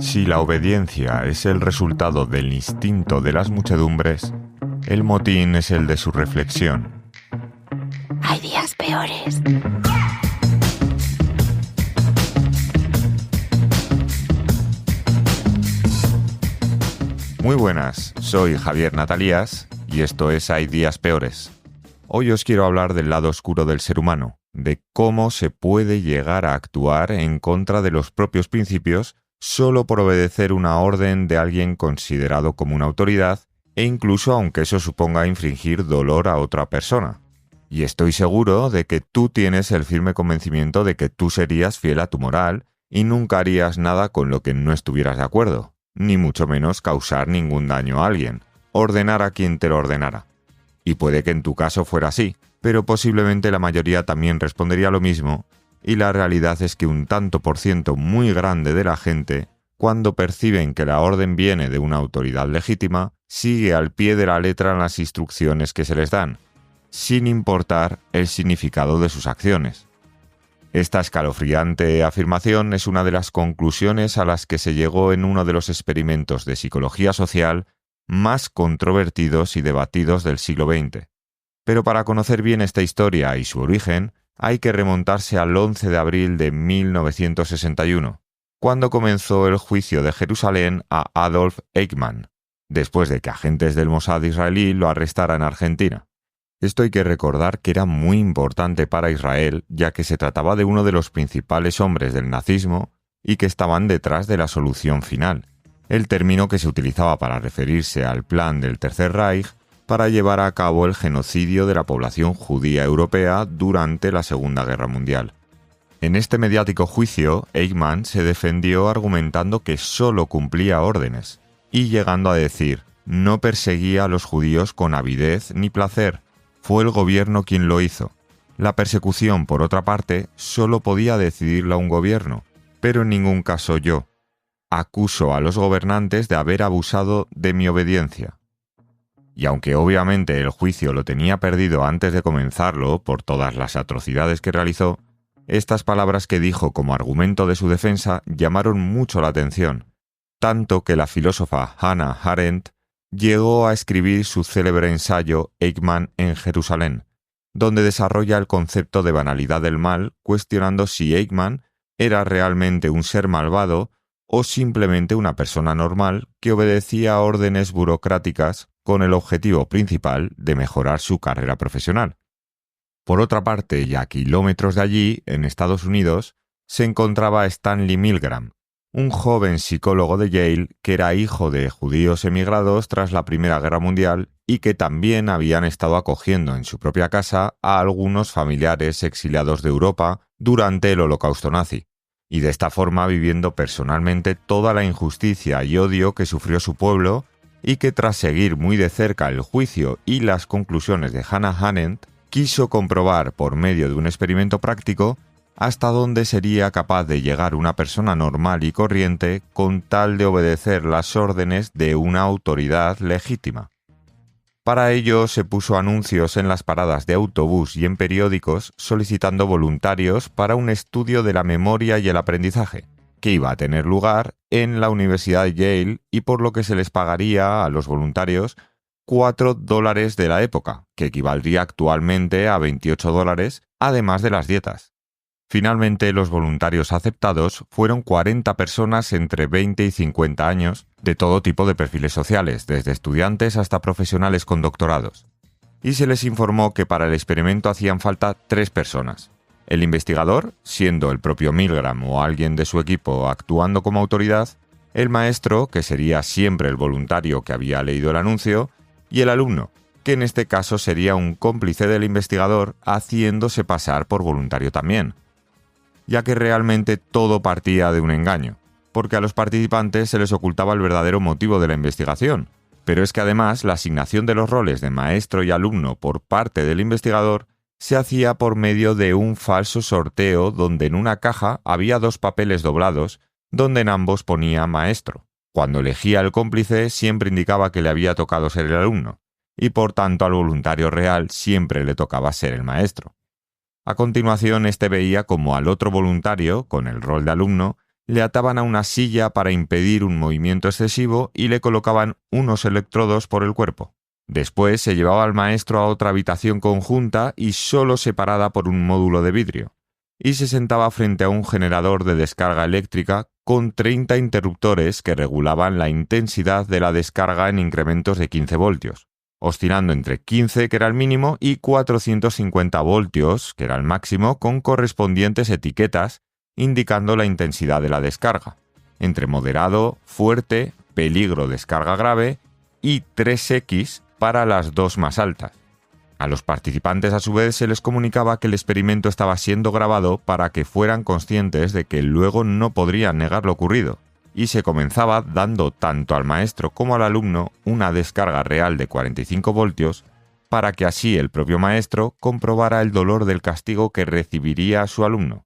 Si la obediencia es el resultado del instinto de las muchedumbres, el motín es el de su reflexión. Hay días peores. Muy buenas, soy Javier Natalías y esto es Hay días peores. Hoy os quiero hablar del lado oscuro del ser humano, de cómo se puede llegar a actuar en contra de los propios principios solo por obedecer una orden de alguien considerado como una autoridad, e incluso aunque eso suponga infligir dolor a otra persona. Y estoy seguro de que tú tienes el firme convencimiento de que tú serías fiel a tu moral y nunca harías nada con lo que no estuvieras de acuerdo, ni mucho menos causar ningún daño a alguien, ordenar a quien te lo ordenara. Y puede que en tu caso fuera así, pero posiblemente la mayoría también respondería lo mismo, y la realidad es que un tanto por ciento muy grande de la gente, cuando perciben que la orden viene de una autoridad legítima, sigue al pie de la letra las instrucciones que se les dan, sin importar el significado de sus acciones. Esta escalofriante afirmación es una de las conclusiones a las que se llegó en uno de los experimentos de psicología social más controvertidos y debatidos del siglo XX. Pero para conocer bien esta historia y su origen, hay que remontarse al 11 de abril de 1961, cuando comenzó el juicio de Jerusalén a Adolf Eichmann, después de que agentes del Mossad israelí lo arrestaran en Argentina. Esto hay que recordar que era muy importante para Israel, ya que se trataba de uno de los principales hombres del nazismo y que estaban detrás de la solución final, el término que se utilizaba para referirse al plan del Tercer Reich para llevar a cabo el genocidio de la población judía europea durante la Segunda Guerra Mundial. En este mediático juicio, Eichmann se defendió argumentando que solo cumplía órdenes, y llegando a decir, no perseguía a los judíos con avidez ni placer, fue el gobierno quien lo hizo. La persecución, por otra parte, solo podía decidirla un gobierno, pero en ningún caso yo. Acuso a los gobernantes de haber abusado de mi obediencia. Y aunque obviamente el juicio lo tenía perdido antes de comenzarlo por todas las atrocidades que realizó, estas palabras que dijo como argumento de su defensa llamaron mucho la atención, tanto que la filósofa Hannah Arendt llegó a escribir su célebre ensayo Eichmann en Jerusalén, donde desarrolla el concepto de banalidad del mal, cuestionando si Eichmann era realmente un ser malvado o simplemente una persona normal que obedecía a órdenes burocráticas con el objetivo principal de mejorar su carrera profesional. Por otra parte, y a kilómetros de allí, en Estados Unidos, se encontraba Stanley Milgram, un joven psicólogo de Yale que era hijo de judíos emigrados tras la Primera Guerra Mundial y que también habían estado acogiendo en su propia casa a algunos familiares exiliados de Europa durante el Holocausto nazi, y de esta forma viviendo personalmente toda la injusticia y odio que sufrió su pueblo, y que tras seguir muy de cerca el juicio y las conclusiones de Hannah Arendt, quiso comprobar por medio de un experimento práctico hasta dónde sería capaz de llegar una persona normal y corriente con tal de obedecer las órdenes de una autoridad legítima. Para ello se puso anuncios en las paradas de autobús y en periódicos solicitando voluntarios para un estudio de la memoria y el aprendizaje, que iba a tener lugar en la Universidad de Yale y por lo que se les pagaría a los voluntarios $4 de la época, que equivaldría actualmente a $28, además de las dietas. Finalmente, los voluntarios aceptados fueron 40 personas entre 20 y 50 años, de todo tipo de perfiles sociales, desde estudiantes hasta profesionales con doctorados. Y se les informó que para el experimento hacían falta 3 personas. El investigador, siendo el propio Milgram o alguien de su equipo actuando como autoridad, el maestro, que sería siempre el voluntario que había leído el anuncio, y el alumno, que en este caso sería un cómplice del investigador haciéndose pasar por voluntario también, ya que realmente todo partía de un engaño, porque a los participantes se les ocultaba el verdadero motivo de la investigación, pero es que además la asignación de los roles de maestro y alumno por parte del investigador se hacía por medio de un falso sorteo donde en una caja había 2 papeles doblados donde en ambos ponía maestro. Cuando elegía el cómplice siempre indicaba que le había tocado ser el alumno, y por tanto al voluntario real siempre le tocaba ser el maestro. A continuación, este veía como al otro voluntario, con el rol de alumno, Le ataban a una silla para impedir un movimiento excesivo y le colocaban unos electrodos por el cuerpo. Después se llevaba al maestro a otra habitación conjunta y solo separada por un módulo de vidrio, y se sentaba frente a un generador de descarga eléctrica con 30 interruptores que regulaban la intensidad de la descarga en incrementos de 15 voltios, oscilando entre 15, que era el mínimo, y 450 voltios, que era el máximo, con correspondientes etiquetas indicando la intensidad de la descarga, entre moderado, fuerte, peligro descarga grave y 3X para las dos más altas. A los participantes a su vez se les comunicaba que el experimento estaba siendo grabado para que fueran conscientes de que luego no podrían negar lo ocurrido, y se comenzaba dando tanto al maestro como al alumno una descarga real de 45 voltios para que así el propio maestro comprobara el dolor del castigo que recibiría a su alumno.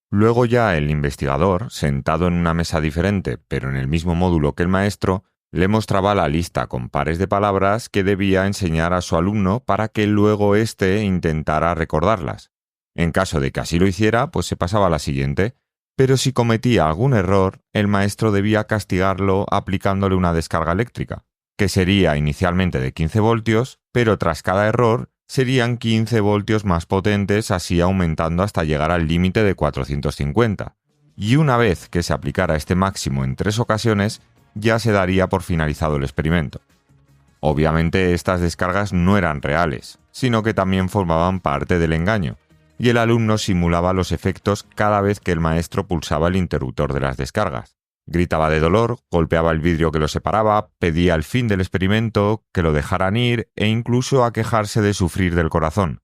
Luego ya el investigador, sentado en una mesa diferente pero en el mismo módulo que el maestro, le mostraba la lista con pares de palabras que debía enseñar a su alumno para que luego éste intentara recordarlas. En caso de que así lo hiciera, pues se pasaba a la siguiente, pero si cometía algún error, el maestro debía castigarlo aplicándole una descarga eléctrica, que sería inicialmente de 15 voltios, pero tras cada error serían 15 voltios más potentes, así aumentando hasta llegar al límite de 450. Y una vez que se aplicara este máximo en 3 ocasiones, ya se daría por finalizado el experimento. Obviamente estas descargas no eran reales, sino que también formaban parte del engaño, y el alumno simulaba los efectos cada vez que el maestro pulsaba el interruptor de las descargas. Gritaba de dolor, golpeaba el vidrio que lo separaba, pedía el fin del experimento, que lo dejaran ir e incluso a quejarse de sufrir del corazón.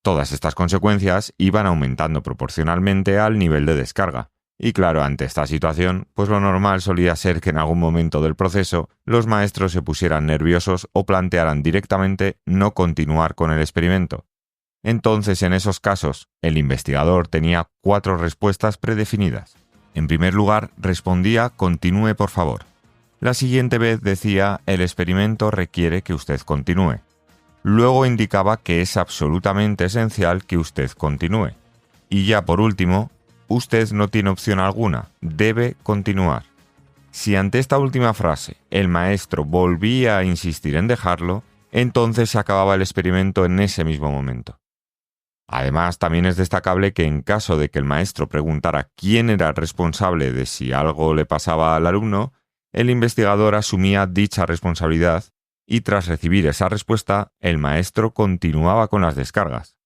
Todas estas consecuencias iban aumentando proporcionalmente al nivel de descarga. Y claro, ante esta situación, pues lo normal solía ser que en algún momento del proceso los maestros se pusieran nerviosos o plantearan directamente no continuar con el experimento. Entonces, en esos casos, el investigador tenía 4 respuestas predefinidas. En primer lugar, respondía «Continúe, por favor». La siguiente vez decía «El experimento requiere que usted continúe». Luego indicaba que es absolutamente esencial que usted continúe. Y ya por último, «Usted no tiene opción alguna, debe continuar». Si ante esta última frase el maestro volvía a insistir en dejarlo, entonces se acababa el experimento en ese mismo momento. Además, también es destacable que en caso de que el maestro preguntara quién era el responsable de si algo le pasaba al alumno, el investigador asumía dicha responsabilidad y tras recibir esa respuesta, el maestro continuaba con las descargas.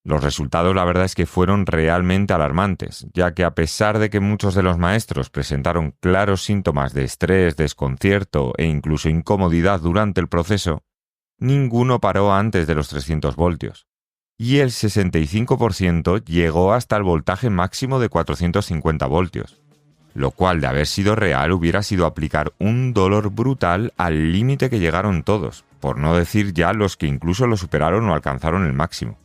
Los resultados, la verdad es que fueron realmente alarmantes, ya que a pesar de que muchos de los maestros presentaron claros síntomas de estrés, desconcierto e incluso incomodidad durante el proceso, ninguno paró antes de los 300 voltios. Y el 65% llegó hasta el voltaje máximo de 450 voltios, lo cual de haber sido real hubiera sido aplicar un dolor brutal al límite que llegaron todos, por no decir ya los que incluso lo superaron o alcanzaron el máximo.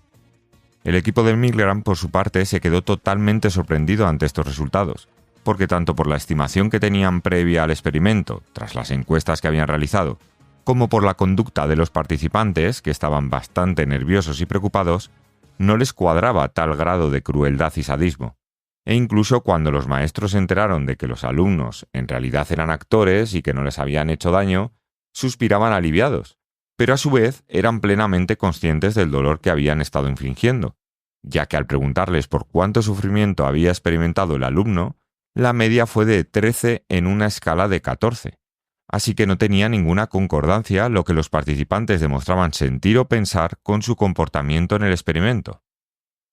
El equipo de Milgram, por su parte, se quedó totalmente sorprendido ante estos resultados, porque tanto por la estimación que tenían previa al experimento, tras las encuestas que habían realizado, como por la conducta de los participantes, que estaban bastante nerviosos y preocupados, no les cuadraba tal grado de crueldad y sadismo. E incluso cuando los maestros se enteraron de que los alumnos en realidad eran actores y que no les habían hecho daño, suspiraban aliviados, pero a su vez eran plenamente conscientes del dolor que habían estado infligiendo, ya que al preguntarles por cuánto sufrimiento había experimentado el alumno, la media fue de 13 en una escala de 14. Así que no tenía ninguna concordancia lo que los participantes demostraban sentir o pensar con su comportamiento en el experimento.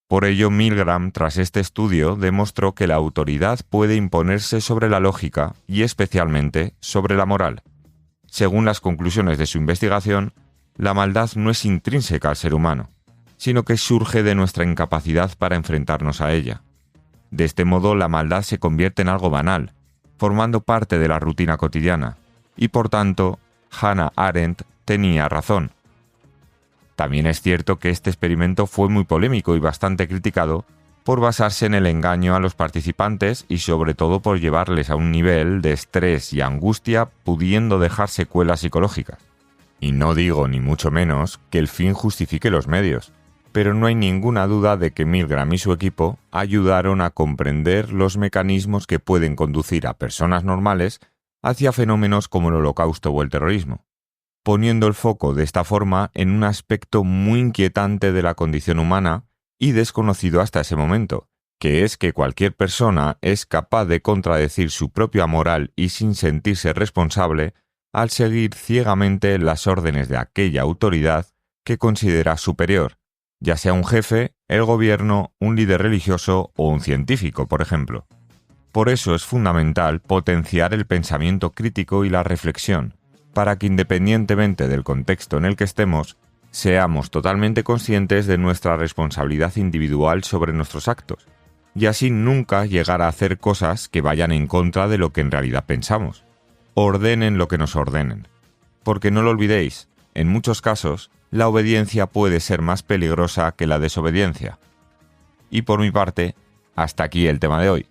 Por ello, Milgram, tras este estudio, demostró que la autoridad puede imponerse sobre la lógica y especialmente sobre la moral. Según las conclusiones de su investigación, la maldad no es intrínseca al ser humano, sino que surge de nuestra incapacidad para enfrentarnos a ella. De este modo, la maldad se convierte en algo banal, formando parte de la rutina cotidiana. Y por tanto, Hannah Arendt tenía razón. También es cierto que este experimento fue muy polémico y bastante criticado por basarse en el engaño a los participantes y sobre todo por llevarles a un nivel de estrés y angustia pudiendo dejar secuelas psicológicas. Y no digo ni mucho menos que el fin justifique los medios, pero no hay ninguna duda de que Milgram y su equipo ayudaron a comprender los mecanismos que pueden conducir a personas normales hacia fenómenos como el Holocausto o el terrorismo, poniendo el foco de esta forma en un aspecto muy inquietante de la condición humana y desconocido hasta ese momento, que es que cualquier persona es capaz de contradecir su propia moral y sin sentirse responsable al seguir ciegamente las órdenes de aquella autoridad que considera superior, ya sea un jefe, el gobierno, un líder religioso o un científico, por ejemplo. Por eso es fundamental potenciar el pensamiento crítico y la reflexión, para que independientemente del contexto en el que estemos, seamos totalmente conscientes de nuestra responsabilidad individual sobre nuestros actos, y así nunca llegar a hacer cosas que vayan en contra de lo que en realidad pensamos. Ordenen lo que nos ordenen. Porque no lo olvidéis, en muchos casos, la obediencia puede ser más peligrosa que la desobediencia. Y por mi parte, hasta aquí el tema de hoy.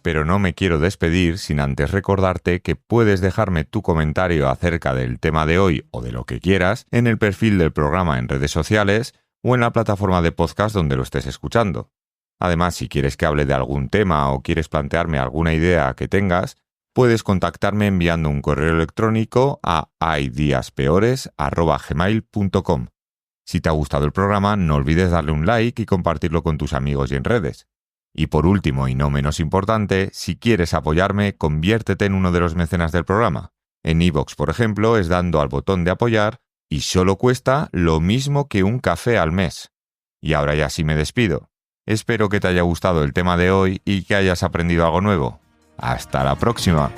Pero no me quiero despedir sin antes recordarte que puedes dejarme tu comentario acerca del tema de hoy o de lo que quieras en el perfil del programa en redes sociales o en la plataforma de podcast donde lo estés escuchando. Además, si quieres que hable de algún tema o quieres plantearme alguna idea que tengas, puedes contactarme enviando un correo electrónico a haydiaspeores@gmail.com. Si te ha gustado el programa, no olvides darle un like y compartirlo con tus amigos y en redes. Y por último, y no menos importante, si quieres apoyarme, conviértete en uno de los mecenas del programa. En iVoox, por ejemplo, es dando al botón de apoyar y solo cuesta lo mismo que un café al mes. Y ahora ya sí me despido. Espero que te haya gustado el tema de hoy y que hayas aprendido algo nuevo. ¡Hasta la próxima!